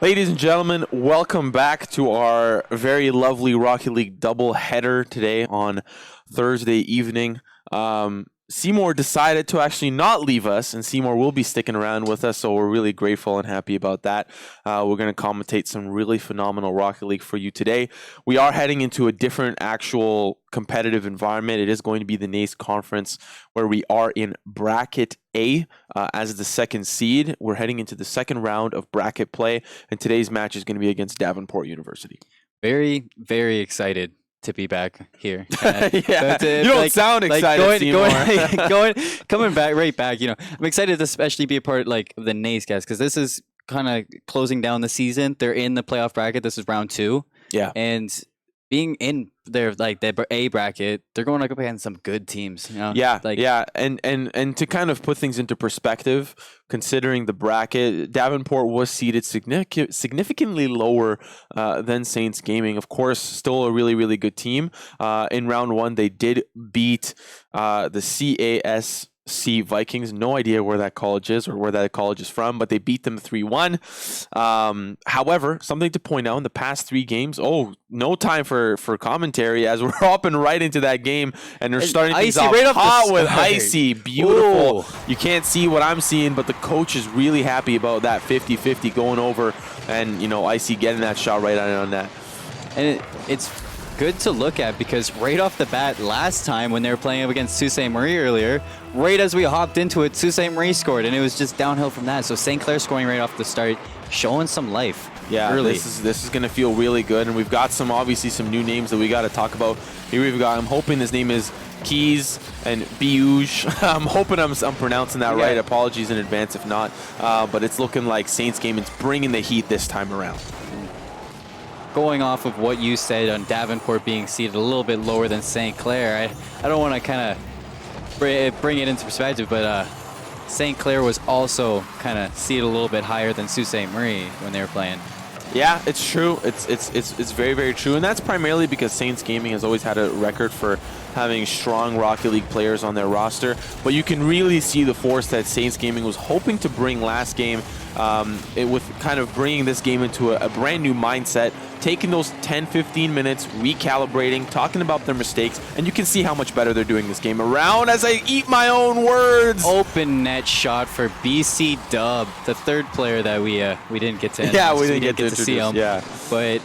Ladies and gentlemen, welcome back to our very lovely Rocket League doubleheader today on Thursday evening. Seymour decided to actually not leave us, and Seymour will be sticking around with us, so we're really grateful and happy about that. We're going to commentate some really phenomenal Rocket League for you today. We are heading into a different actual competitive environment. It is going to be the NACE conference where we are in Bracket A as the second seed. We're heading into the second round of bracket play, and today's match is going to be against Davenport University. Very, very excited to be back here. Yeah, you don't sound excited, coming back right back. You know, I'm excited to especially be a part of the NACE guys because this is kind of closing down the season. They're in the playoff bracket. This is round 2. Yeah, and being in their the A bracket, they're going up against some good teams. You know? Yeah, and to kind of put things into perspective, considering the bracket, Davenport was seeded significantly lower than Saints Gaming. Of course, still a really, really good team. In round 1, they did beat the CASC Vikings. No idea where that college is or where that college is from, but they beat them 3-1. However, something to point out in the past 3 games, no time for commentary as we're hopping right into that game, and they're starting things off right hot with Icy. Beautiful. Ooh. You can't see what I'm seeing, but the coach is really happy about that 50-50 going over, and Icy getting that shot right on that. And it's good to look at because right off the bat last time when they were playing up against Sault Ste. Marie earlier, right as we hopped into it, Sault Ste. Marie scored, and it was just downhill from that. So St. Clair scoring right off the start, showing some life. Yeah, early. This is going to feel really good, and we've got obviously some new names that we got to talk about. Here we've got, I'm hoping his name is Keys and Biouge. I'm hoping I'm pronouncing that right. Apologies in advance if not. But it's looking like Saints Gaming's bringing the heat this time around. Going off of what you said on Davenport being seated a little bit lower than St. Clair, I don't want to kind of bring it into perspective, but St. Clair was also kind of seated a little bit higher than Sault Ste. Marie when they were playing. Yeah, it's true. It's very, very true, and that's primarily because Saints Gaming has always had a record for having strong Rocket League players on their roster. But you can really see the force that Saints Gaming was hoping to bring last game, with kind of bringing this game into a brand new mindset, taking those 10-15 minutes, recalibrating, talking about their mistakes, and you can see how much better they're doing this game around as I eat my own words. Open net shot for BC Dub, the third player that we didn't get to. We didn't get to see him. Yeah, but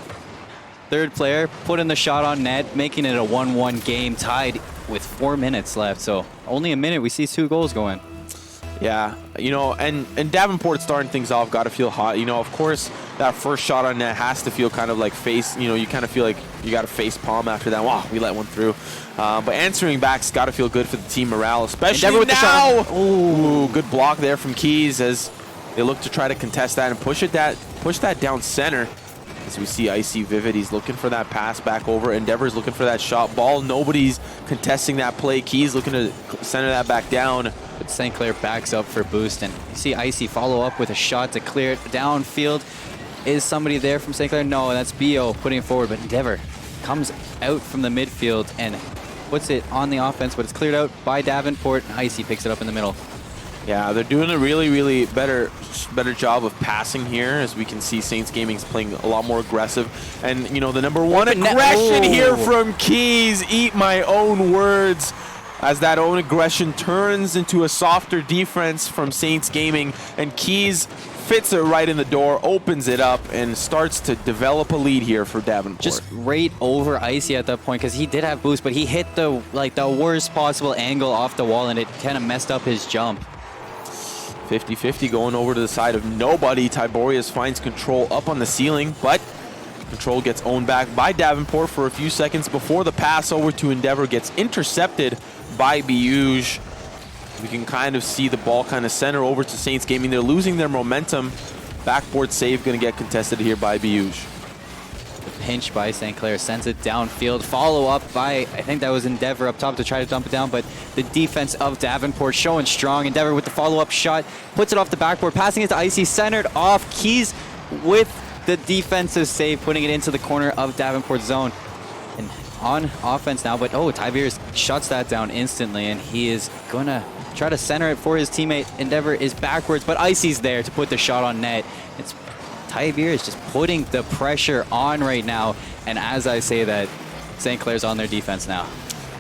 third player putting the shot on net, making it a 1-1 game, tied with 4 minutes left. So only a minute, we see 2 goals going. Yeah, and Davenport starting things off, got to feel hot. Of course, that first shot on net has to feel kind of like face, you kind of feel like you got a face palm after that. Wow, we let one through. But answering back's got to feel good for the team morale, especially with now. Ooh, good block there from Keys as they look to try to contest that and push that down center. As we see Icy Vivid, he's looking for that pass back over. Endeavor's looking for that shot ball. Nobody's contesting that play. Keys looking to center that back down. But St. Clair backs up for boost, and you see Icy follow up with a shot to clear it downfield. Is somebody there from St. Clair? No, that's BO putting it forward, but Endeavor comes out from the midfield and puts it on the offense, but it's cleared out by Davenport, and Icy picks it up in the middle. Yeah, they're doing a really, really better job of passing here. As we can see, Saints Gaming's playing a lot more aggressive. And, the number one aggression here from Keys. Eat my own words. As that own aggression turns into a softer defense from Saints Gaming. And Keys fits it right in the door, opens it up, and starts to develop a lead here for Davenport. Just right over Icy at that point, because he did have boost, but he hit the worst possible angle off the wall, and it kind of messed up his jump. 50-50 going over to the side of nobody. Tiberius finds control up on the ceiling, but control gets owned back by Davenport for a few seconds before the pass over to Endeavor gets intercepted by Biouge. We can kind of see the ball kind of center over to Saints Gaming. They're losing their momentum. Backboard save going to get contested here by Biouge. The pinch by St. Clair sends it downfield. Follow up by, I think that was Endeavor up top to try to dump it down, but the defense of Davenport showing strong. Endeavor with the follow-up shot, puts it off the backboard, passing it to Icy, centered off. Keys with the defensive save, putting it into the corner of Davenport's zone. And on offense now, but Tiberius shuts that down instantly, and he is going to try to center it for his teammate. Endeavor is backwards, but Icy's there to put the shot on net. It's Tybir is just putting the pressure on right now. And as I say that, St. Clair's on their defense now.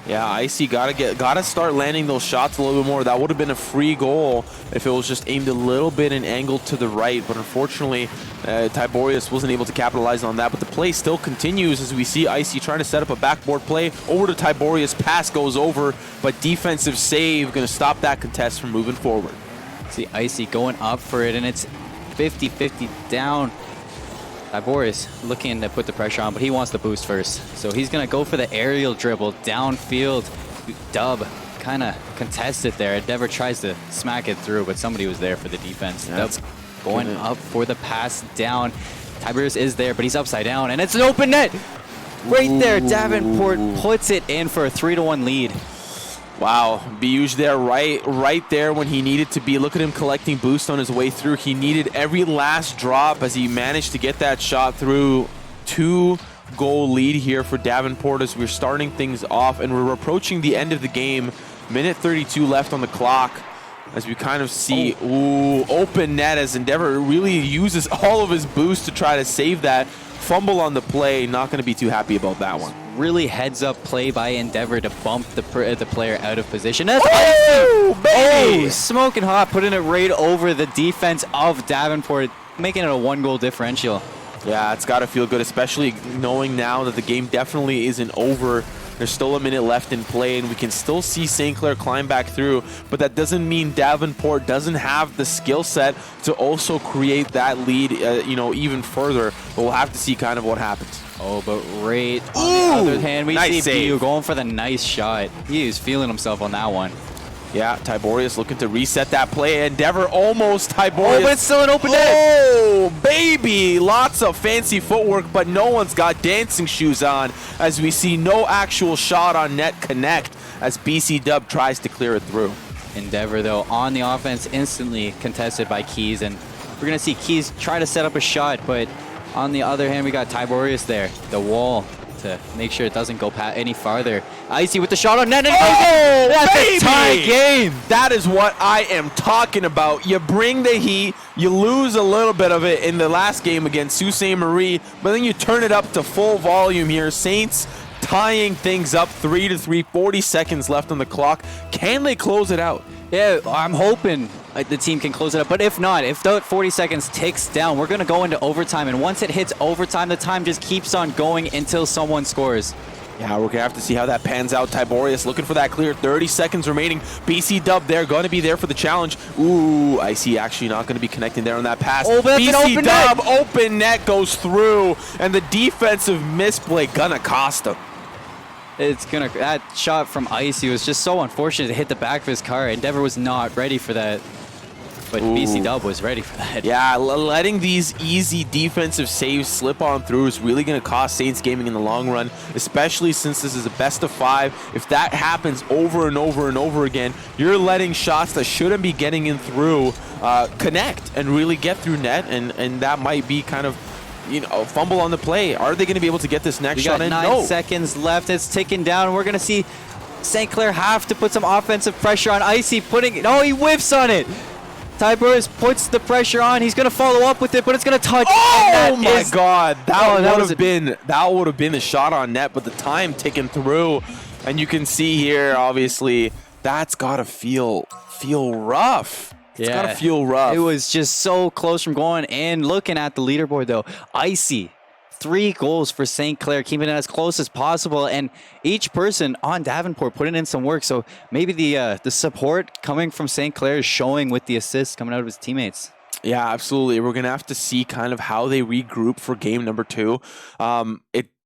Yeah, Icy gotta start landing those shots a little bit more. That would have been a free goal if it was just aimed a little bit and angled to the right. But unfortunately, Tiberius wasn't able to capitalize on that. But the play still continues as we see Icy trying to set up a backboard play over to Tiberius. Pass goes over, but defensive save going to stop that contest from moving forward. See Icy going up for it, and it's 50-50 down. Boris looking to put the pressure on, but he wants the boost first. So he's going to go for the aerial dribble downfield. Dub kind of contested there. Endeavor tries to smack it through, but somebody was there for the defense. Dub going up for the pass down. Tiberius is there, but he's upside down, and it's an open net. Right there, Davenport puts it in for a 3-1 lead. Wow, Biuj there, right there when he needed to be. Look at him collecting boost on his way through. He needed every last drop as he managed to get that shot through. 2-goal lead here for Davenport as we're starting things off, and we're approaching the end of the game. Minute 32 left on the clock as we kind of see, open net as Endeavor really uses all of his boost to try to save that. Fumble on the play, not going to be too happy about that one. Really heads up play by Endeavor to bump the player out of position. That's baby! Smoking hot, putting it right over the defense of Davenport, making it a 1-goal differential. Yeah, it's got to feel good, especially knowing now that the game definitely isn't over. There's still a minute left in play, and we can still see St. Clair climb back through, but that doesn't mean Davenport doesn't have the skill set to also create that lead, even further. But we'll have to see kind of what happens. Oh, but right on the other hand, we nice see save. Biu going for the nice shot. He is feeling himself on that one. Yeah, Tiberius looking to reset that play. Endeavor almost Tiberius. Oh, but it's still an open net. Oh, baby. Lots of fancy footwork, but no one's got dancing shoes on as we see no actual shot on net connect as BC Dub tries to clear it through. Endeavor, though, on the offense, instantly contested by Keys, and we're going to see Keys try to set up a shot, but on the other hand, we got Tiberius there, the wall, to make sure it doesn't go any farther. Icy with the shot on net. And that's baby! a tie game. That is what I am talking about. You bring the heat, you lose a little bit of it in the last game against Sault Ste. Marie, but then you turn it up to full volume here. Saints tying things up 3-3, 40 seconds left on the clock. Can they close it out? Yeah, I'm hoping the team can close it up. But if not, if that 40 seconds ticks down, we're going to go into overtime. And once it hits overtime, the time just keeps on going until someone scores. Yeah, we're going to have to see how that pans out. Tiberius looking for that clear. 30 seconds remaining. BC Dub there, going to be there for the challenge. Ooh, I see actually not going to be connecting there on that pass. Oh, but BC Dub, open net goes through. And the defensive misplay going to cost him. That shot from Icy was just so unfortunate to hit the back of his car. Endeavor was not ready for that, but BC Dub was ready for that. Yeah, letting these easy defensive saves slip on through is really going to cost Saints Gaming in the long run, especially since this is a best of 5. If that happens over and over and over again, you're letting shots that shouldn't be getting in through connect and really get through net, and that might be kind of fumble on the play. Are they going to be able to get this next shot in? We got 9 seconds left. It's ticking down. We're going to see St. Clair have to put some offensive pressure on Icy. He whiffs on it. Tiberius puts the pressure on. He's going to follow up with it, but it's going to touch. Oh my God! That would have been the shot on net, but the time ticking through, and you can see here, obviously, that's got to feel rough. It's got to feel rough. It was just so close from going in. Looking at the leaderboard, though, Icy, 3 goals for St. Clair, keeping it as close as possible. And each person on Davenport putting in some work. So maybe the support coming from St. Clair is showing with the assists coming out of his teammates. Yeah, absolutely. We're going to have to see kind of how they regroup for game number 2.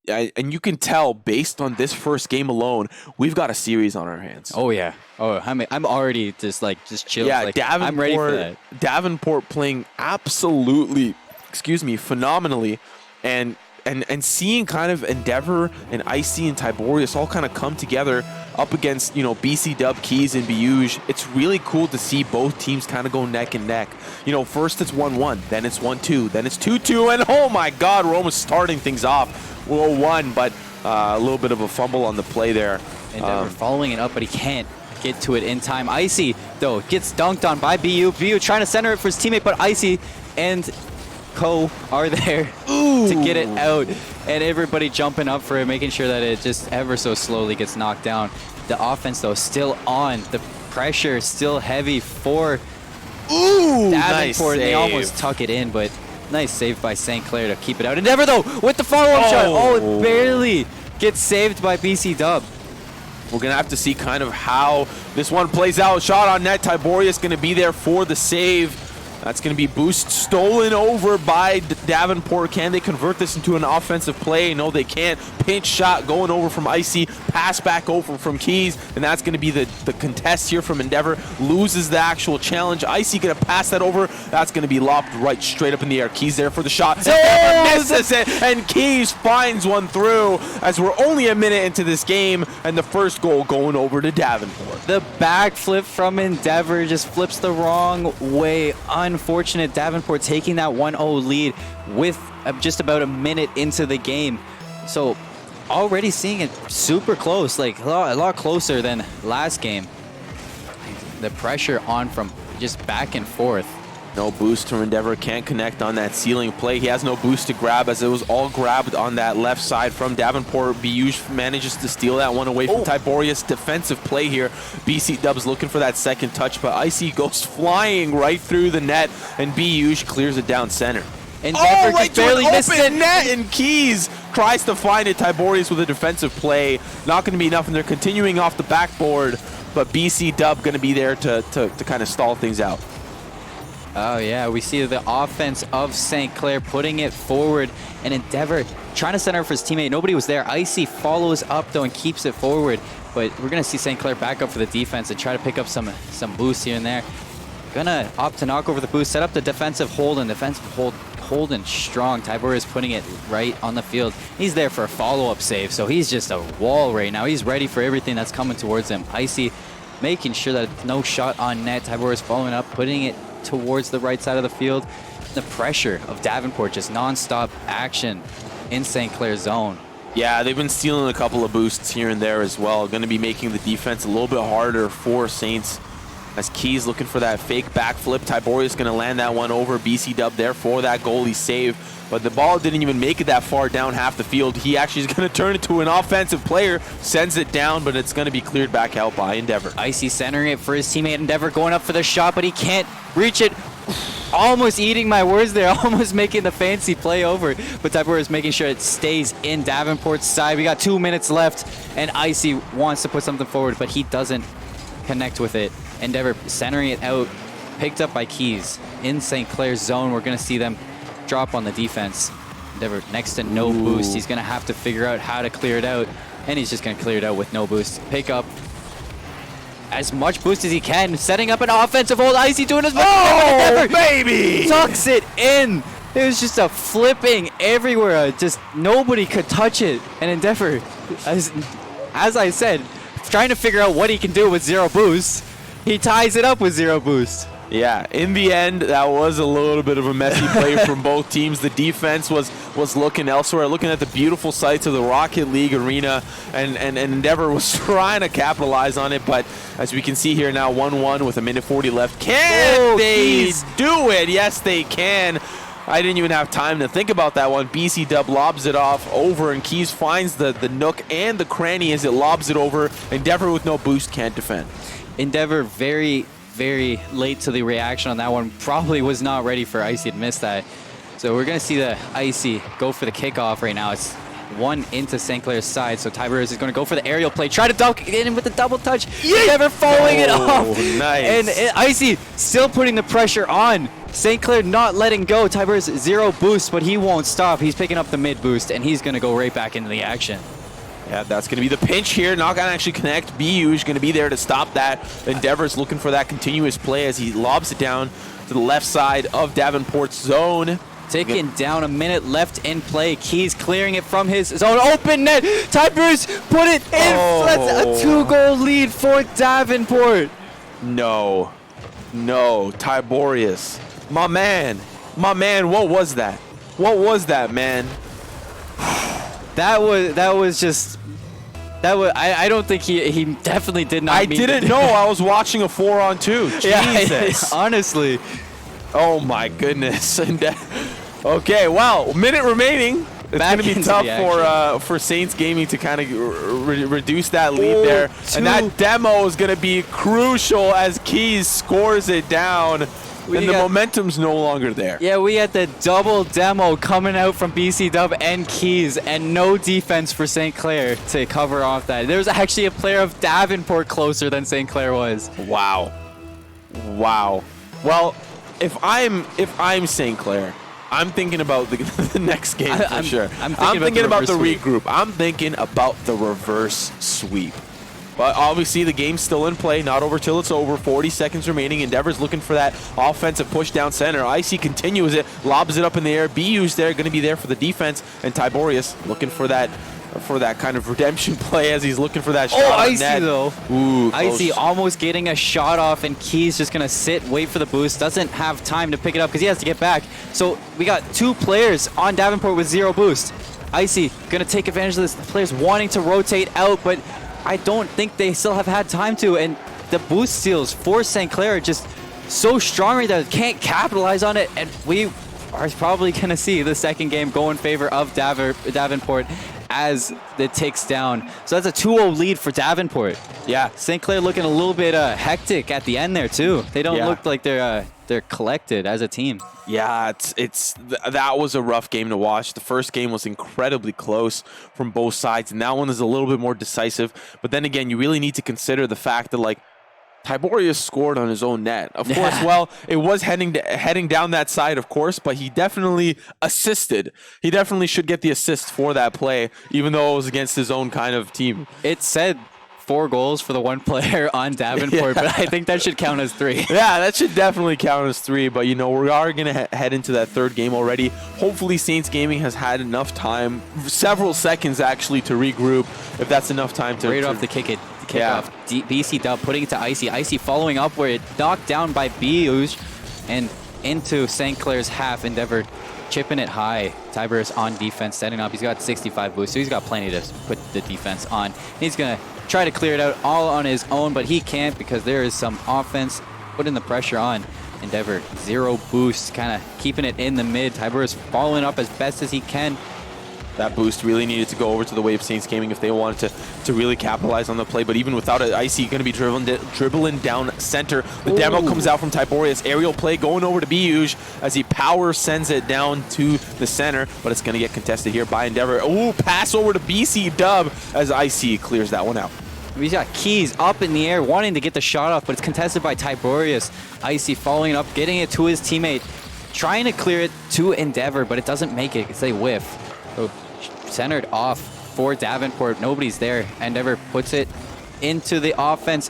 And you can tell based on this first game alone, we've got a series on our hands. Oh yeah. Oh, I'm already just chill. Yeah, like, I'm ready for that. Davenport playing absolutely, phenomenally, and seeing kind of Endeavor and Icy and Tiberius all kind of come together up against BC Dub, Keys, and Biuj. It's really cool to see both teams kind of go neck and neck. First it's 1-1, then it's 1-2, then it's 2-2, and oh my God, we're almost starting things off. 1-1, but a little bit of a fumble on the play there. Endeavor following it up, but he can't get to it in time. Icy, though, gets dunked on by BU. BU trying to center it for his teammate, but Icy and Co are there to get it out, and everybody jumping up for it, making sure that it just ever so slowly gets knocked down. The offense, though, still on. The pressure still heavy for Ooh, Davenport. nice save. They almost tuck it in, but nice save by St. Clair to keep it out. Endeavor, though, with the follow-up shot. Oh, it barely gets saved by BC Dub. We're going to have to see kind of how this one plays out. Shot on net. Tiberius going to be there for the save. That's going to be boost stolen over by Davenport. Can they convert this into an offensive play? No, they can't. Pinch shot going over from Icy. Pass back over from Keys. And that's going to be the contest here from Endeavor. Loses the actual challenge. Icy going to pass that over. That's going to be lobbed right straight up in the air. Keys there for the shot. Misses it. And Keys finds one through as we're only a minute into this game. And the first goal going over to Davenport. The backflip from Endeavor just flips the wrong way. Unfortunate. Davenport taking that 1-0 lead with just about a minute into the game. So already seeing it super close, like a lot closer than last game. The pressure on from just back and forth. No boost from Endeavor, can't connect on that ceiling play. He has no boost to grab as it was all grabbed on that left side from Davenport. Biush manages to steal that one away from Tiberius. Defensive play here. BC Dubs looking for that second touch, but Icy goes flying right through the net, and Biush clears it down center. Endeavor right just barely to an missed open it. net, and Keys tries to find it. Tiberius with a defensive play. Not going to be enough, and they're continuing off the backboard, but BC Dub going to be there to kind of stall things out. Oh, yeah, we see the offense of St. Clair putting it forward, and Endeavor trying to center for his teammate. Nobody was there. Icy follows up, though, and keeps it forward. But we're going to see St. Clair back up for the defense and try to pick up some boosts here and there. Gonna opt to knock over the boost, set up the defensive hold, and holding strong. Tiberius putting it right on the field. He's there for a follow-up save, so he's just a wall right now. He's ready for everything that's coming towards him. Icy making sure that no shot on net. Tiberius following up, putting it towards the right side of the field. The pressure of Davenport, just non-stop action in St. Clair's zone. Yeah, they've been stealing a couple of boosts here and there as well. Going to be making the defense a little bit harder for Saints. As Keys looking for that fake backflip. Tiberius going to land that one over. BC Dub there for that goalie save. But the ball didn't even make it that far down half the field. He actually is going to turn it to an offensive player. Sends it down, but it's going to be cleared back out by Endeavor. Icy centering it for his teammate Endeavor, going up for the shot, but he can't reach it. Almost eating my words there, almost making the fancy play over. But Tiberius making sure it stays in Davenport's side. We got 2 minutes left, and Icy wants to put something forward, but he doesn't connect with it. Endeavor centering it out, picked up by Keys in St. Clair's zone. We're going to see them drop on the defense. Endeavor next to no boost. He's going to have to figure out how to clear it out, and he's just going to clear it out with no boost. Pick up as much boost as he can, setting up an offensive hold. Icy doing as much. Oh, baby! Tucks it in. It was just a flipping everywhere. Just nobody could touch it. And Endeavor, as I said, trying to figure out what he can do with zero boost. He ties it up with zero boost. Yeah, in the end, that was a little bit of a messy play from both teams. The defense was looking elsewhere, looking at the beautiful sights of the Rocket League arena, and Endeavor was trying to capitalize on it. But as we can see here now, 1-1 with a minute 40 left. Can they do it? Yes, they can. I didn't even have time to think about that one. BC Dub lobs it off over, and Keys finds the nook and the cranny as it lobs it over. Endeavor with no boost can't defend. Endeavor very, very late to the reaction on that one. Probably was not ready for Icy to miss that. So we're going to see the Icy go for the kickoff right now. It's one into St. Clair's side, so Tiberius is going to go for the aerial play. Try to dunk it in with the double touch. Endeavor following it off. Nice. And Icy still putting the pressure on. St. Clair not letting go. Tiberius zero boost, but he won't stop. He's picking up the mid boost, and he's going to go right back into the action. Yeah, that's going to be the pinch here. Not going to actually connect. BU is going to be there to stop that. Endeavor's looking for that continuous play as he lobs it down to the left side of Davenport's zone. Ticking down, a minute left in play. Keys clearing it from his zone. Open net. Tiberius put it in. That's a 2-goal lead for Davenport. No. Tiberius. My man, what was that? What was that, man? That was just. I don't think he definitely did not. I didn't know I was watching a 4-on-2. Jesus. Yeah, honestly. Oh my goodness. Okay, well, minute remaining. It's Back going to be into tough the for Saints Gaming to kind of reduce that lead there. And that demo is going to be crucial as Keys scores it down. And the momentum's no longer there. Yeah, we had the double demo coming out from BC Dub and Keys, and no defense for St. Clair to cover off that. There was actually a player of Davenport closer than St. Clair was. Wow. Wow. Well, if I'm St. Clair, I'm thinking about the next game for sure. I'm thinking about the sweep. regroup. I'm thinking about the reverse sweep. But obviously the game's still in play, not over till it's over. 40 seconds remaining. Endeavor's looking for that offensive push down center. Icy continues it, lobs it up in the air. BU's there, going to be there for the defense. And Tiborius looking for that kind of redemption play as he's looking for that shot. Oh, on Icy net. though. Ooh, Icy close. almost getting a shot off, and Keys just gonna sit, wait for the boost. Doesn't have time to pick it up because he has to get back. So we got 2 players on Davenport with 0 boost. Icy gonna take advantage of this. The players wanting to rotate out, but I don't think they still have had time to. And the boost steals for St. Clair are just so strong right there. Can't capitalize on it, and we are probably gonna see the second game go in favor of Davenport as it ticks down. So that's a 2-0 lead for Davenport. Yeah. St. Clair looking a little bit hectic at the end there too. They don't look like they're collected as a team. Yeah, that was a rough game to watch. The first game was incredibly close from both sides, and that one is a little bit more decisive. But then again, you really need to consider the fact that, like, Tiborius scored on his own net. Of course, well, it was heading down that side, of course, but he definitely assisted. He definitely should get the assist for that play, even though it was against his own kind of team. It said 4 goals for the one player on Davenport, but I think that should count as 3. Yeah, that should definitely count as 3, but, you know, we are going to head into that third game already. Hopefully, Saints Gaming has had enough time, several seconds actually, to regroup, if that's enough time to... Right off the kick off. BC Dub putting it to Icy. Icy following up where it knocked down by Biuj and into St. Clair's half. Endeavor chipping it high. Tiberius on defense, setting up. He's got 65 boost, so he's got plenty to put the defense on. He's going to try to clear it out all on his own, but he can't because there is some offense putting the pressure on. Endeavor, 0 boost, kind of keeping it in the mid. Tiberius following up as best as he can. That boost really needed to go over to the way of Saints Gaming if they wanted to really capitalize on the play. But even without it, Icy going to be dribbling down center. The demo comes out from Tiborius. Aerial play going over to Biuj as he power sends it down to the center. But it's going to get contested here by Endeavor. Ooh, pass over to BC Dub as Icy clears that one out. He's got Keys up in the air, wanting to get the shot off, but it's contested by Tiborius. Icy following it up, getting it to his teammate, trying to clear it to Endeavor, but it doesn't make it. It's a whiff. So centered off for Davenport. Nobody's there. Endeavor puts it into the offense,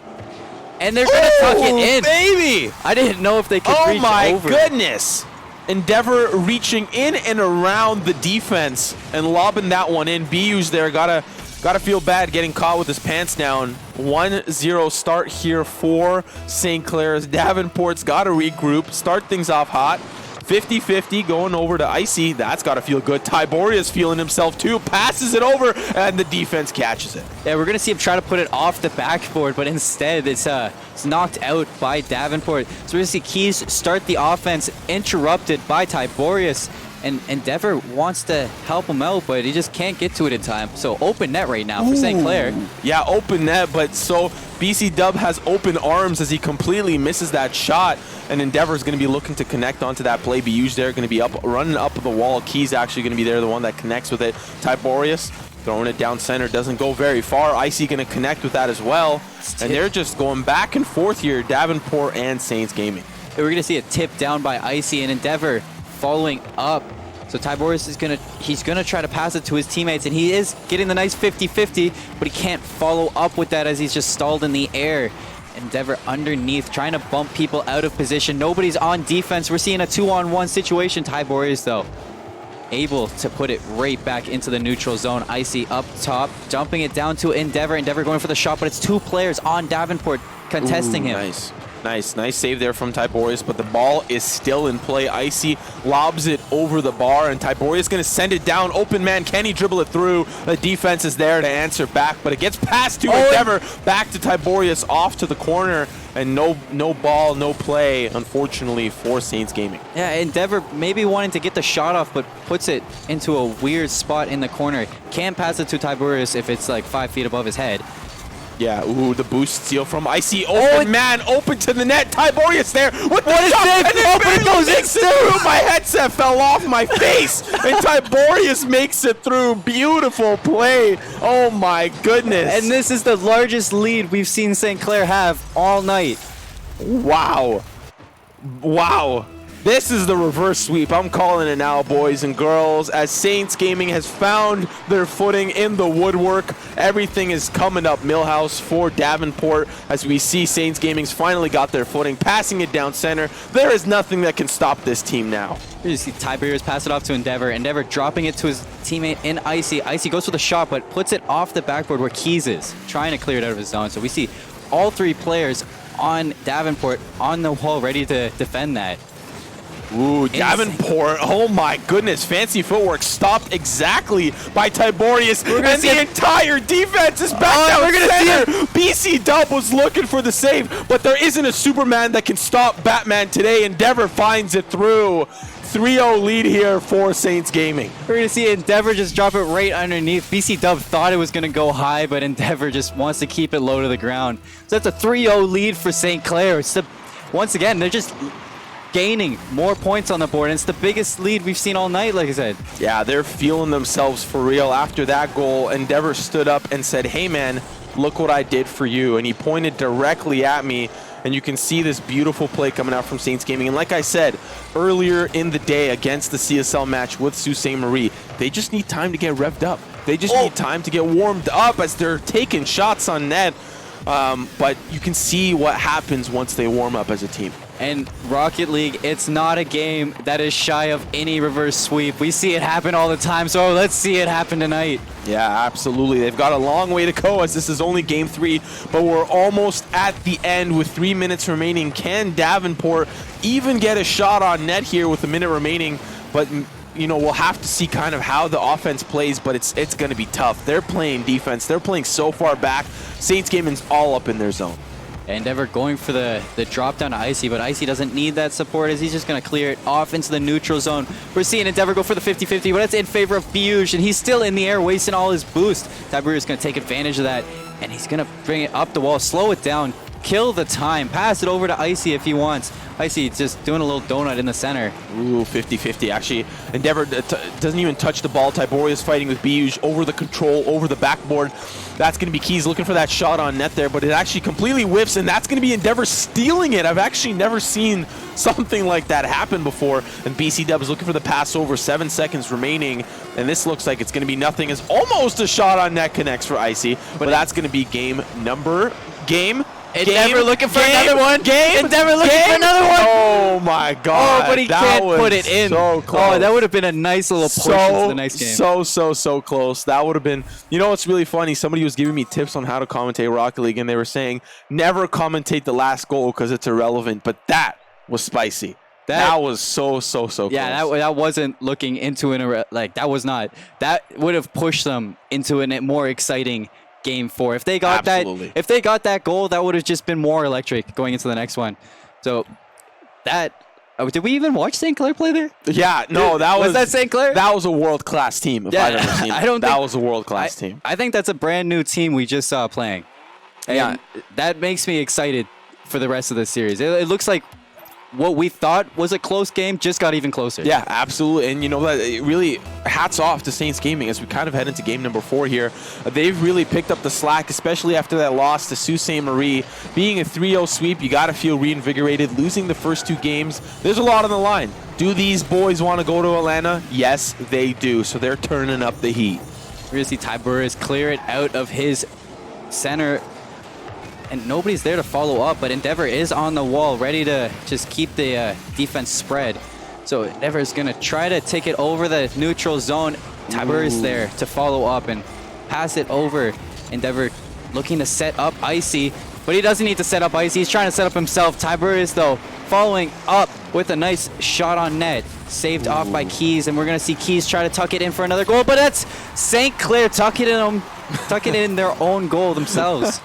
and they're gonna tuck it in. Baby! I didn't know if they could reach over. Oh my goodness! Endeavor reaching in and around the defense and lobbing that one in. Biu's there, gotta feel bad getting caught with his pants down. 1-0 start here for St. Clair's. Davenport's got to regroup, start things off hot. 50-50 going over to Icy. That's got to feel good. Tiborius feeling himself too. Passes it over, and the defense catches it. Yeah, we're going to see him try to put it off the backboard, but instead it's knocked out by Davenport. So we're going to see Keys start the offense, interrupted by Tiborius. And Endeavor wants to help him out, but he just can't get to it in time. So open net right now for St. Clair. Yeah, open net, but so BC Dub has open arms as he completely misses that shot. And Endeavor's going to be looking to connect onto that play. Biuj there, going to be running up the wall. Keys actually going to be there, the one that connects with it. Tiborius throwing it down center, doesn't go very far. Icy going to connect with that as well. And they're just going back and forth here, Davenport and Saints Gaming. We're going to see a tip down by Icy, and Endeavor following up. So Tiborius is he's gonna try to pass it to his teammates, and he is getting the nice 50-50, but he can't follow up with that as he's just stalled in the air. Endeavor underneath, trying to bump people out of position. Nobody's on defense. We're seeing a 2-on-1 situation. Tiborius, though, able to put it right back into the neutral zone. Icy up top, dumping it down to Endeavor. Endeavor going for the shot, but it's 2 players on Davenport contesting him. Nice save there from Tiborius, but the ball is still in play. Icy lobs it over the bar, and Tiborius going to send it down. Open man, can he dribble it through? The defense is there to answer back, but it gets passed to Endeavor. Back to Tiborius, off to the corner, and no ball, no play, unfortunately, for Saints Gaming. Yeah, Endeavor maybe wanting to get the shot off, but puts it into a weird spot in the corner. Can't pass it to Tiberius if it's like 5 feet above his head. Yeah, ooh, the boost steal from Icy. Open man, open to the net. Tiberius there with the shot, and it goes in through. My headset fell off my face, and Tiberius makes it through. Beautiful play. Oh my goodness. And this is the largest lead we've seen St. Clair have all night. Wow. Wow. This is the reverse sweep. I'm calling it now, boys and girls. As Saints Gaming has found their footing in the woodwork, everything is coming up Millhouse for Davenport. As we see Saints Gaming's finally got their footing, passing it down center. There is nothing that can stop this team now. You see Tiberius pass it off to Endeavor. Endeavor dropping it to his teammate in Icy. Icy goes for the shot, but puts it off the backboard where Keys is, trying to clear it out of his zone. So we see all 3 players on Davenport on the wall ready to defend that. Ooh, Davenport, oh my goodness, fancy footwork stopped exactly by Tiberius, and the entire defense is back down center. BC Dub was looking for the save, but there isn't a Superman that can stop Batman today. Endeavor finds it through. 3-0 lead here for Saints Gaming. We're going to see Endeavor just drop it right underneath. BC Dub thought it was going to go high, but Endeavor just wants to keep it low to the ground. So that's a 3-0 lead for St. Clair. It's once again, they're just gaining more points on the board, and it's the biggest lead we've seen all night, like I said. Yeah, they're feeling themselves for real. After that goal, Endeavor stood up and said, "Hey man, look what I did for you," and he pointed directly at me, and you can see this beautiful play coming out from Saints Gaming. And like I said earlier in the day against the CSL match with Sault Ste. Marie, they just need time to get revved up. They just need time to get warmed up as they're taking shots on net. But you can see what happens once they warm up as a team. And Rocket League, it's not a game that is shy of any reverse sweep. We see it happen all the time, so let's see it happen tonight. Yeah, absolutely. They've got a long way to go as this is only game 3, but we're almost at the end with 3 minutes remaining. Can Davenport even get a shot on net here with a minute remaining? But you know, we'll have to see kind of how the offense plays, but it's going to be tough. They're playing defense. They're playing so far back. Saints Gaming's all up in their zone. Endeavor going for the drop down to Icy, but Icy doesn't need that support as he's just going to clear it off into the neutral zone. We're seeing Endeavor go for the 50-50, but it's in favor of Biuj, and he's still in the air wasting all his boost. Tiberius going to take advantage of that, and he's going to bring it up the wall, slow it down, kill the time, pass it over to Icy if he wants. Icy just doing a little donut in the center. Ooh, 50-50. Actually, Endeavor doesn't even touch the ball. Tiberius fighting with Biuj over the control, over the backboard. That's going to be Keys looking for that shot on net there, but it actually completely whiffs, and that's going to be Endeavor stealing it. I've actually never seen something like that happen before, and BC Dub is looking for the pass over. 7 seconds remaining, and this looks like it's going to be nothing as almost a shot on net connects for Icy, but that's going to be Endeavor looking for another one. Endeavor looking for another one. Oh my God. Oh, but he can't put it in. So close. Oh, that would have been a nice little portion to the next game. So close. That would have been, you know what's really funny? Somebody was giving me tips on how to commentate Rocket League, and they were saying, never commentate the last goal because it's irrelevant, but that was spicy. That was so close. Yeah, that wasn't looking into that was not. That would have pushed them into a more exciting Game 4. If they got that goal, that would have just been more electric going into the next one. So did we even watch St. Clair play there? Yeah, no, was that St. Clair? That was a world-class team. If I've ever seen it. That was a world-class team. I think that's a brand new team we just saw playing. And yeah, that makes me excited for the rest of the series. It looks like what we thought was a close game just got even closer. Yeah, absolutely. And you know what? Really, hats off to Saints Gaming as we kind of head into game number 4 here. They've really picked up the slack, especially after that loss to Sault Ste. Marie. Being a 3-0 sweep, you got to feel reinvigorated. Losing the first 2 games, there's a lot on the line. Do these boys want to go to Atlanta? Yes, they do. So they're turning up the heat. We're going to see Tiberius clear it out of his center, and nobody's there to follow up, but Endeavor is on the wall, ready to just keep the defense spread. So Endeavor is going to try to take it over the neutral zone. Tiberius there to follow up and pass it over. Endeavor looking to set up Icy, but he doesn't need to set up Icy. He's trying to set up himself. Tiberius, though, following up with a nice shot on net. Saved off by Keys, and we're going to see Keys try to tuck it in for another goal, but that's St. Clair tucking it in their own goal themselves.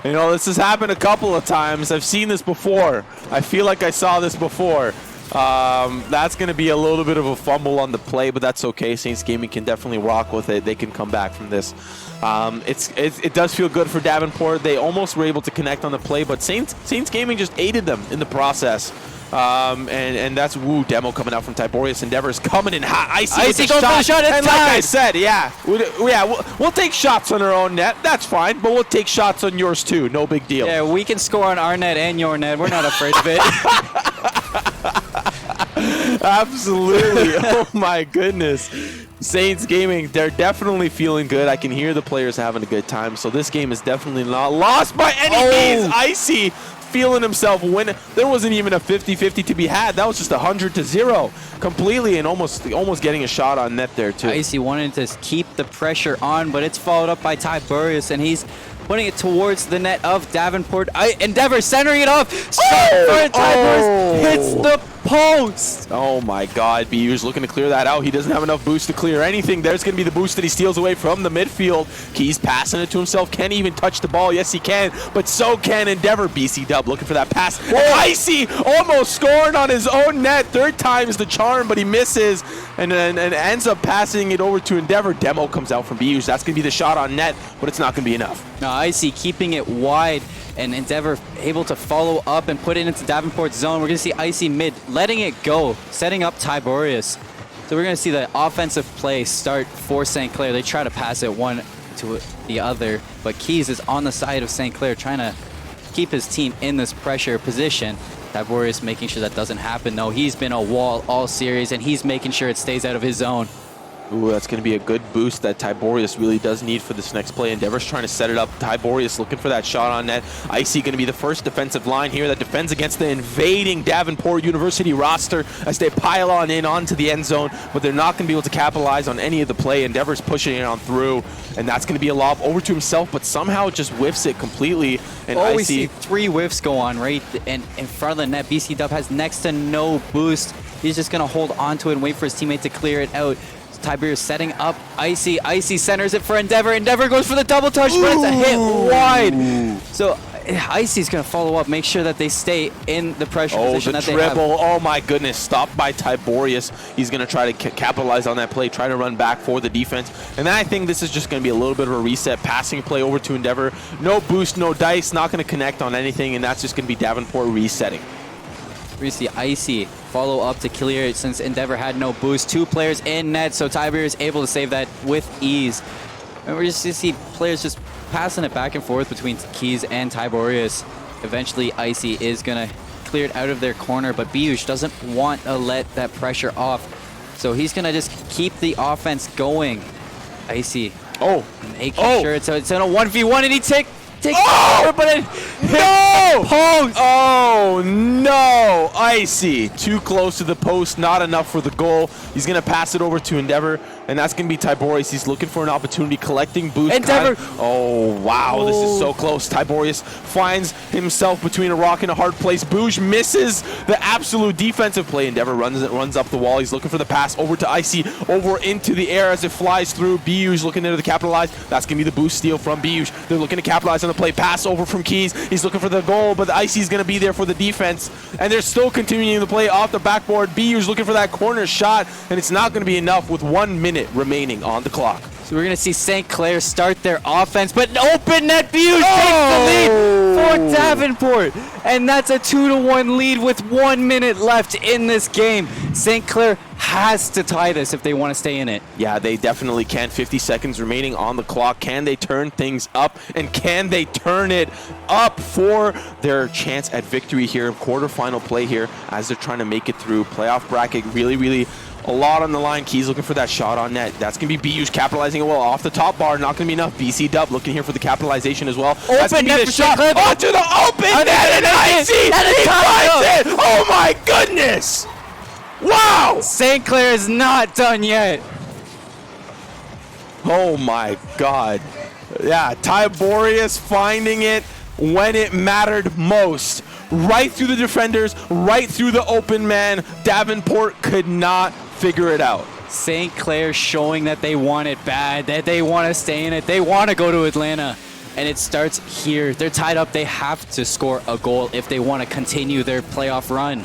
You know, this has happened a couple of times. I've seen this before. I feel like I saw this before. That's going to be a little bit of a fumble on the play, but that's okay. Saints Gaming can definitely rock with it. They can come back from this. It does feel good for Davenport. They almost were able to connect on the play, but Saints Gaming just aided them in the process. And that's demo coming out from Tiberius. Endeavor's coming in hot. Icy going for the shot. It's and like I said, we'll take shots on our own net. That's fine, but we'll take shots on yours too. No big deal. Yeah, we can score on our net and your net. We're not afraid of it. Absolutely. Oh my goodness. Saints Gaming, they're definitely feeling good. I can hear the players having a good time. So this game is definitely not lost by any means. Icy feeling himself win. There wasn't even a 50-50 to be had. That was just 100-0 completely, and almost getting a shot on net there too. Icy wanted to keep the pressure on, but it's followed up by Tiberius, and he's putting it towards the net of Davenport. Endeavor centering it off. Tiberius hits the post. Oh my God, BU's looking to clear that out. He doesn't have enough boost to clear anything. There's going to be the boost that he steals away from the midfield. Keys passing it to himself. Can he even touch the ball? Yes, he can, but so can Endeavor. BC Dub looking for that pass. Icy almost scoring on his own net. Third time is the charm, but he misses and ends up passing it over to Endeavor. Demo comes out from BU's. That's going to be the shot on net, but it's not going to be enough. Now Icy keeping it wide, and Endeavor able to follow up and put it into Davenport's zone. We're going to see Icy mid letting it go, setting up Tiberius. So we're going to see the offensive play start for St. Clair. They try to pass it one to the other, but Keys is on the side of St. Clair trying to keep his team in this pressure position. Tiberius making sure that doesn't happen, though. He's been a wall all series, and he's making sure it stays out of his zone. Ooh, that's going to be a good boost that Tiberius really does need for this next play. Endeavor's trying to set it up. Tiberius looking for that shot on net. Icy going to be the first defensive line here that defends against the invading Davenport University roster as they pile on in onto the end zone, but they're not going to be able to capitalize on any of the play. Endeavor's pushing it on through, and that's going to be a lob over to himself, but somehow just whiffs it completely. And Icy, we see 3 whiffs go on right in front of the net. BC Dub has next to no boost. He's just going to hold on to it and wait for his teammate to clear it out. Tiberius setting up Icy. Icy centers it for Endeavor. Endeavor goes for the double touch, but it's a hit wide. So Icy's going to follow up, make sure that they stay in the pressure position that they have. Oh my goodness, stopped by Tiberius. He's going to try to capitalize on that play, try to run back for the defense. And then I think this is just going to be a little bit of a reset, passing play over to Endeavor. No boost, no dice, not going to connect on anything, and that's just going to be Davenport resetting. We see Icy follow up to clear it since Endeavor had no boost. 2 players in net, so Tiberius able to save that with ease. And we're just going to see players just passing it back and forth between Keys and Tiberius. Eventually, Icy is going to clear it out of their corner, but Biush doesn't want to let that pressure off. So he's going to just keep the offense going. Icy making sure it's in a 1v1, and he takes over, but it no! Post! Oh no! Icy too close to the post, not enough for the goal. He's gonna pass it over to Endeavor, and that's gonna be Tiberius. He's looking for an opportunity, collecting boost. Endeavor! Oh wow, this is so close. Tiberius finds himself between a rock and a hard place. Boosh misses the absolute defensive play. Endeavor runs up the wall. He's looking for the pass over to Icy, over into the air as it flies through. Biush looking to capitalize. That's gonna be the boost steal from Biush. They're looking to capitalize on the play. Pass over from Keys. He's looking for the goal, but Icy's going to be there for the defense. And they're still continuing the play off the backboard. BU's looking for that corner shot, and it's not going to be enough with 1 minute remaining on the clock. So we're going to see St. Clair start their offense, but open net BU takes the lead for Davenport. And that's a 2-1 lead with 1 minute left in this game. St. Clair has to tie this if they want to stay in it. Yeah, they definitely can. 50 seconds remaining on the clock. Can they turn things up? And can they turn it up for their chance at victory here? Quarterfinal play here as they're trying to make it through. Playoff bracket, really a lot on the line. Keys looking for that shot on net. That's going to be BU's capitalizing it well. Off the top bar, not going to be enough. BC Dub looking here for the capitalization as well. That's Open net the for shot. St. Clair. Onto the open net, and Icy! He finds it! Oh my goodness! Wow! St. Clair is not done yet. Oh my God. Yeah, Tiberius finding it when it mattered most. Right through the defenders, right through the open man. Davenport could not figure it out. St. Clair showing that they want it bad, that they want to stay in it, they want to go to Atlanta. and it starts here. They're tied up. They have to score a goal if they want to continue their playoff run.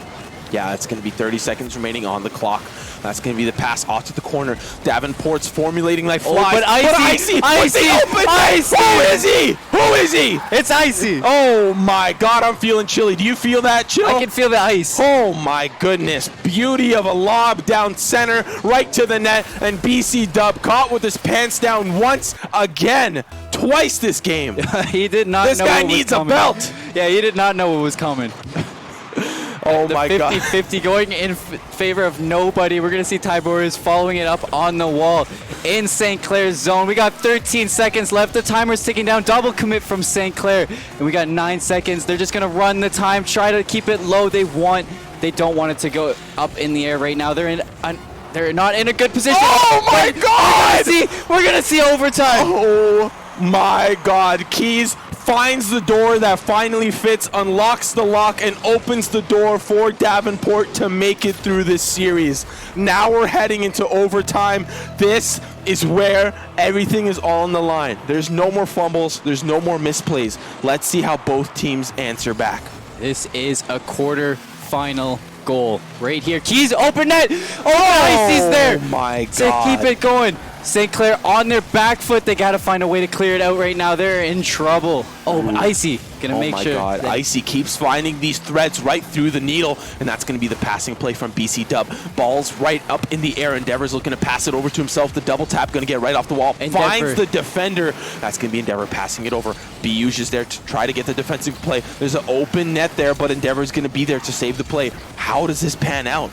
Yeah, it's going to be 30 seconds remaining on the clock. That's going to be the pass off to the corner. Davenport's formulating like flies. But Icy! Icy! Who is he? Who is he? It's Icy! Oh my God, I'm feeling chilly. Do you feel that chill? I can feel the ice. Oh my goodness. Beauty of a lob down center, right to the net, and BC Dub caught with his pants down once again. Twice this game. He did not This know guy what was needs a coming. belt. Yeah, he did not know what was coming. Oh The my God. 50-50 going in favor of nobody. We're going to see Tiberius following it up on the wall in St. Clair's zone. We got 13 seconds left. The timer's ticking down. Double commit from St. Clair. And we got 9 seconds. They're just going to run the time, try to keep it low. They don't want it to go up in the air right now. They're not in a good position. Oh my God! We're going to see overtime. Oh my God. Keys finds the door that finally fits, unlocks the lock, and opens the door for Davenport to make it through this series. Now we're heading into overtime. This is where everything is all on the line. There's no more fumbles. There's no more misplays. Let's see how both teams answer back. This is a quarter-final goal right here. Keys, open net. Oh, Icy's there. Oh my God. To keep it going. St. Clair on their back foot. They got to find a way to clear it out right now. They're in trouble. Oh, Icy gonna make sure. Oh my God, Icy keeps finding these threads right through the needle, and that's gonna be the passing play from BC Dub. Ball's right up in the air. Endeavor's looking to pass it over to himself. The double tap gonna get right off the wall. Finds the defender. That's gonna be Endeavor passing it over. BU's is there to try to get the defensive play. There's an open net there, but Endeavor's gonna be there to save the play. How does this pan out?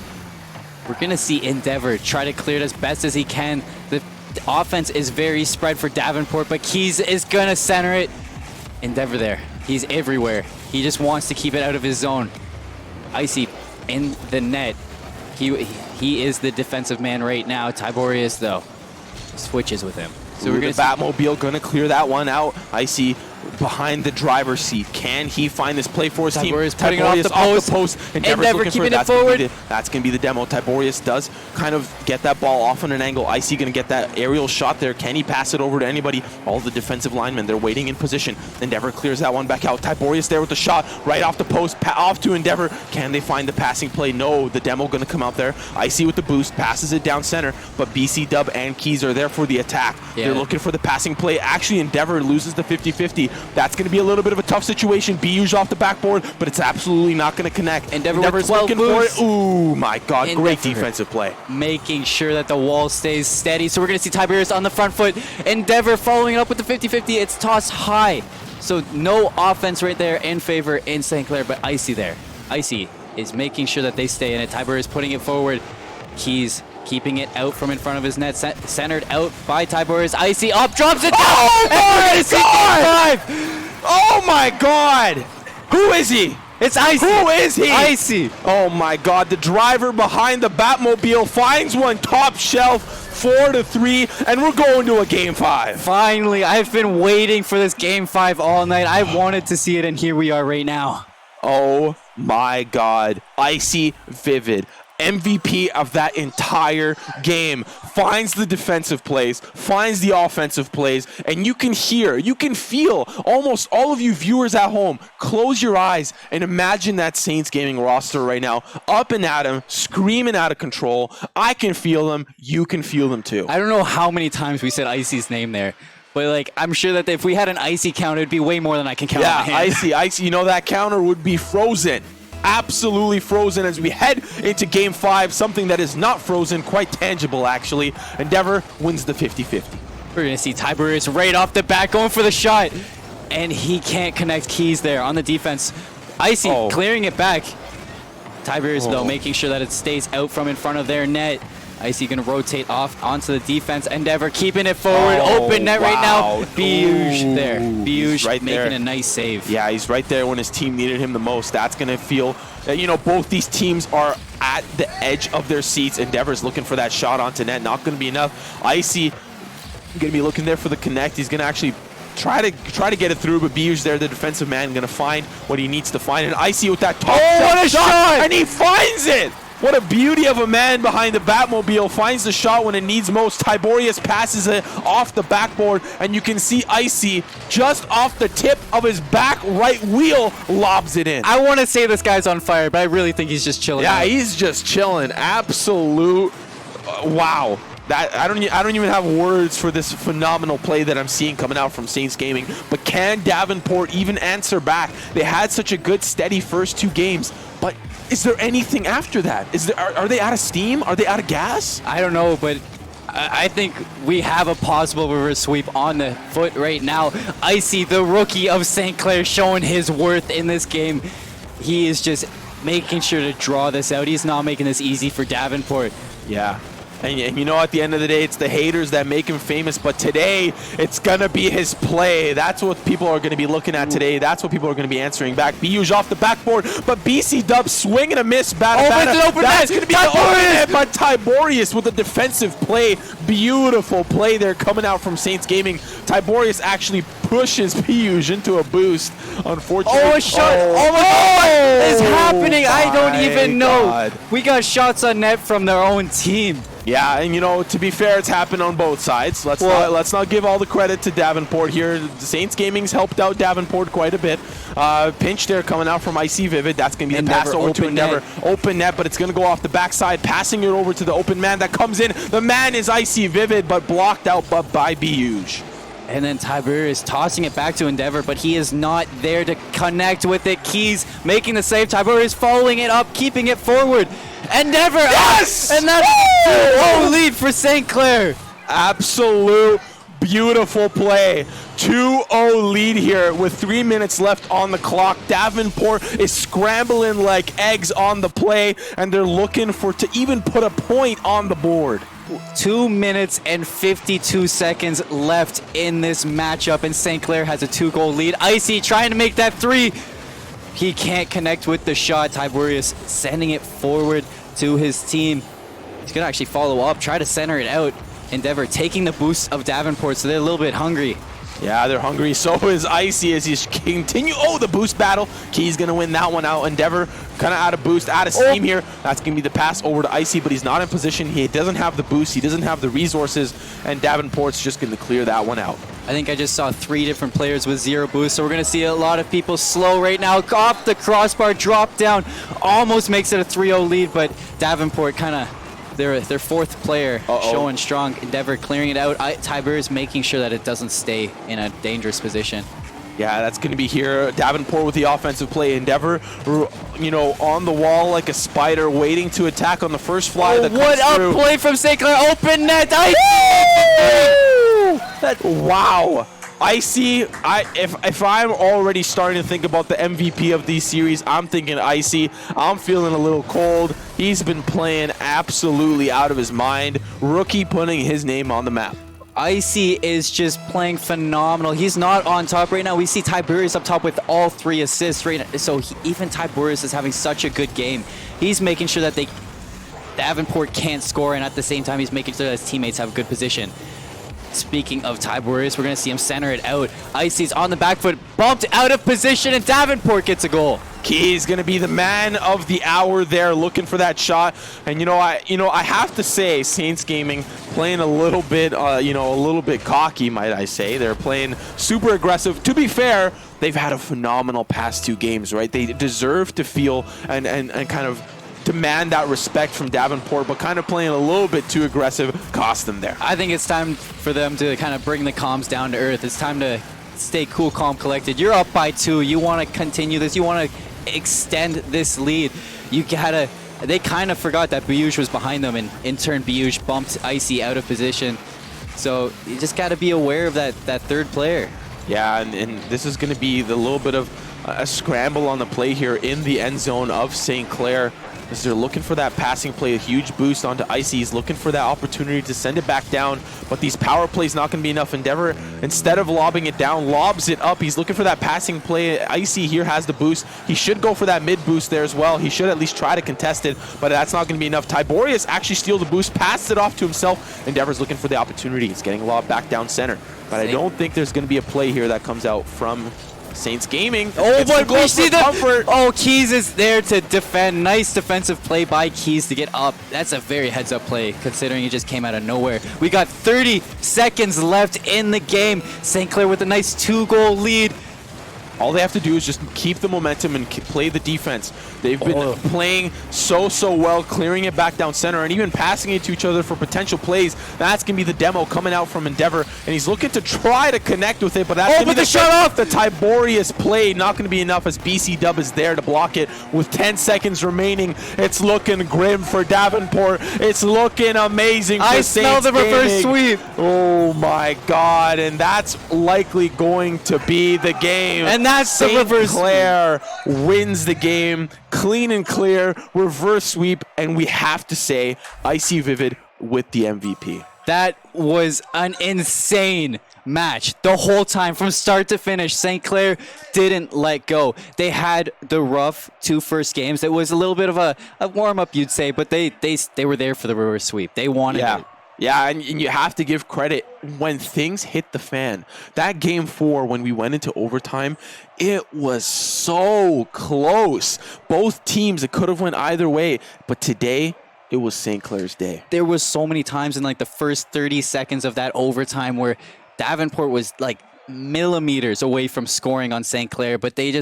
We're gonna see Endeavor try to clear it as best as he can. The offense is very spread for Davenport, but Keys is gonna center it. Endeavor there. He's everywhere. He just wants to keep it out of his zone. Icy in the net. He is the defensive man right now. Tiberius, though, switches with him. So we're gonna Batmobile gonna clear that one out. Icy behind the driver's seat. Can he find this play for his team? Tiberius putting it off the post. Endeavor keeping it forward. That's going to be the demo. Tiberius does kind of get that ball off on an angle. Icy going to get that aerial shot there. Can he pass it over to anybody? All the defensive linemen, they're waiting in position. Endeavor clears that one back out. Tiberius there with the shot right off the post. Off to Endeavor. Can they find the passing play? No, the demo going to come out there. Icy with the boost, passes it down center, but BC Dub and Keys are there for the attack. Yeah. They're looking for the passing play. Actually, Endeavor loses the 50-50. That's going to be a little bit of a tough situation. BU's off the backboard, but it's absolutely not going to connect. Endeavor's looking for it. Ooh, my God. Great defensive play. Making sure that the wall stays steady. So we're going to see Tiberius on the front foot. Endeavor following it up with the 50-50. It's tossed high. So no offense right there in favor in St. Clair, but Icy there. Icy is making sure that they stay in it. Tiberius putting it forward. Keys keeping it out from in front of his net, centered out by Tiberius. Icy up, drops it down. Oh my God! Oh my God! Who is he? It's Icy. Who is he? Icy. Oh my God! The driver behind the Batmobile finds one top shelf, 4-3, and we're going to a game 5. Finally, I've been waiting for this game 5 all night. I wanted to see it, and here we are right now. Oh my God! Icy Vivid. MVP of that entire game, finds the defensive plays, finds the offensive plays, and you can hear, you can feel, almost all of you viewers at home, close your eyes and imagine that Saints Gaming roster right now, up and at him, screaming out of control. I can feel them, you can feel them too. I don't know how many times we said Icy's name there, but like, I'm sure that if we had an Icy count, it'd be way more than I can count on my hand. Icy, you know that counter would be frozen. Absolutely frozen as we head into game 5, something that is not frozen, quite tangible actually. Endeavor wins the 50-50. We're gonna see Tiberius right off the bat going for the shot, and he can't connect Keys there on the defense. Icy clearing it back. Tiberius though making sure that it stays out from in front of their net. Icy gonna rotate off onto the defense. Endeavor keeping it forward. Open net right now. Biuge there. Biuge right making a nice save. Yeah, he's right there when his team needed him the most. That's gonna feel, you know, both these teams are at the edge of their seats. Endeavor's looking for that shot onto net. Not gonna be enough. Icy gonna be looking there for the connect. He's gonna actually try to get it through, but Biuge there, the defensive man, gonna find what he needs to find. And Icy with that top what a shot! And he finds it! What a beauty of a man behind the Batmobile. Finds the shot when it needs most. Tiberius passes it off the backboard, and you can see Icy just off the tip of his back right wheel lobs it in. I want to say this guy's on fire, but I really think he's just chilling. Yeah, out. he's just chilling. Absolute wow. That I don't even have words for this phenomenal play that I'm seeing coming out from Saints Gaming. But can Davenport even answer back? They had such a good, steady first 2 games, but is there anything after that? Are they out of steam? Are they out of gas? I don't know, but I think we have a possible reverse sweep on the foot right now. Icy, the rookie of St. Clair, showing his worth in this game. He is just making sure to draw this out. He's not making this easy for Davenport. Yeah. And you know, at the end of the day, it's the haters that make him famous. But today, it's going to be his play. That's what people are going to be looking at today. That's what people are going to be answering back. Biuj off the backboard, but BC Dub swing and a miss. That's going to be the open net, but Tiberius with a defensive play. Beautiful play there coming out from Saints Gaming. Tiberius actually pushes Biuj into a boost. Unfortunately. Oh, a shot. Oh, what is happening? I don't even know. God. We got shots on net from their own team. Yeah, and you know, to be fair, it's happened on both sides. Let's not give all the credit to Davenport here. The Saints Gaming's helped out Davenport quite a bit. Pinch there coming out from Icy Vivid. That's going to be the pass over to Endeavor. Open net, but it's going to go off the backside, passing it over to the open man that comes in. The man is Icy Vivid, but blocked out by Biuj. And then Tiberius tossing it back to Endeavor, but he is not there to connect with it. Keys making the save. Tiberius following it up, keeping it forward. Endeavor! Yes! And that's a 2-0 lead for St. Clair. Absolute beautiful play. 2-0 lead here with 3 minutes left on the clock. Davenport is scrambling like eggs on the play, and they're looking to even put a point on the board. 2 minutes and 52 seconds left in this matchup, and St. Clair has a 2-goal lead. Icy trying to make that 3. He can't connect with the shot. Tiberius sending it forward to his team. He's going to actually follow up, try to center it out. Endeavor taking the boost of Davenport, so they're a little bit hungry. Yeah, they're hungry. So is Icy as he's continue. Oh, the boost battle. Key's going to win that one out. Endeavor kind of out of boost, out of steam here. That's going to be the pass over to Icy, but he's not in position. He doesn't have the boost. He doesn't have the resources, and Davenport's just going to clear that one out. I think I just saw 3 different players with 0 boost, so we're going to see a lot of people slow right now. Off the crossbar, drop down, almost makes it a 3-0 lead, but Davenport kind of their 4th player showing strong. Endeavor clearing it out. Tiberius making sure that it doesn't stay in a dangerous position. Yeah, that's going to be here. Davenport with the offensive play. Endeavor, you know, on the wall like a spider, waiting to attack on the first fly that comes through. What a play from St. Clair. Open net. Wow. Icy, if I'm already starting to think about the MVP of these series, I'm thinking Icy. I'm feeling a little cold. He's been playing absolutely out of his mind. Rookie putting his name on the map. Icy is just playing phenomenal. He's not on top right now. We see Tiberius up top with all 3 assists right now. So even Tiberius is having such a good game. He's making sure that Davenport can't score, and at the same time, he's making sure that his teammates have a good position. Speaking of Tiberius, we're going to see him center it out. Icy's on the back foot, bumped out of position, and Davenport gets a goal. Key's going to be the man of the hour there, looking for that shot. And I have to say, Saints Gaming playing a little bit, a little bit cocky, might I say. They're playing super aggressive. To be fair, they've had a phenomenal past 2 games, right? They deserve to feel and kind of demand that respect from Davenport, but kind of playing a little bit too aggressive cost them there. I think it's time for them to kind of bring the comms down to earth. It's time to stay cool, calm, collected. You're up by 2. You want to continue this. You want to extend this lead. They kind of forgot that Biuj was behind them, and in turn, Biuj bumped Icy out of position. So you just got to be aware of that 3rd player. Yeah, and this is going to be the little bit of a scramble on the play here in the end zone of St. Clair. As they're looking for that passing play, a huge boost onto Icy. He's looking for that opportunity to send it back down, but these power plays not going to be enough. Endeavor, instead of lobbing it down, lobs it up. He's looking for that passing play. Icy here has the boost. He should go for that mid boost there as well. He should at least try to contest it, but that's not going to be enough. Tiberius actually steals the boost, passes it off to himself. Endeavor's looking for the opportunity. He's getting lobbed back down center, but I don't think there's going to be a play here that comes out from Saints Gaming. Oh, It's the but goal we see for comfort. Oh, Keys is there to defend. Nice defensive play by Keys to get up. That's a very heads-up play, considering he just came out of nowhere. We got 30 seconds left in the game. St. Clair with a nice 2-goal lead. All they have to do is just keep the momentum and play the defense. They've been playing so well, clearing it back down center and even passing it to each other for potential plays. That's going to be the demo coming out from Endeavor, and he's looking to try to connect with it, but that's going to be the shut off. The Tiberius play not going to be enough as BC Dub is there to block it with 10 seconds remaining. It's looking grim for Davenport. It's looking amazing for I Saints smell the reverse Gaming. sweep. Oh my God, and that's likely going to be the game. And that's the reverse sweep. Clair wins the game, clean and clear, reverse sweep, and we have to say, Icy Vivid with the MVP. That was an insane match the whole time from start to finish. St. Clair didn't let go. They had the rough 2 first games. It was a little bit of a warm-up, you'd say, but they were there for the reverse sweep. They wanted it. Yeah, and you have to give credit when things hit the fan. That game 4, when we went into overtime, it was so close. Both teams, it could have went either way. But today, it was St. Clair's day. There was so many times in like the first 30 seconds of that overtime where Davenport was like millimeters away from scoring on St. Clair, but they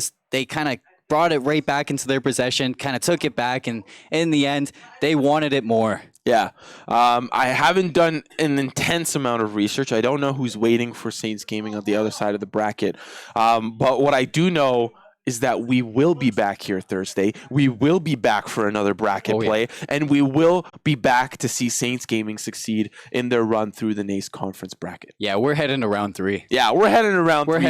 kind of brought it right back into their possession, kind of took it back, and in the end, they wanted it more. Yeah, I haven't done an intense amount of research. I don't know who's waiting for Saints Gaming on the other side of the bracket. But what I do know is that we will be back here Thursday. We will be back for another bracket play, and we will be back to see Saints Gaming succeed in their run through the NACE conference bracket. Yeah, we're heading to round 3. Yeah, we're heading to round 3.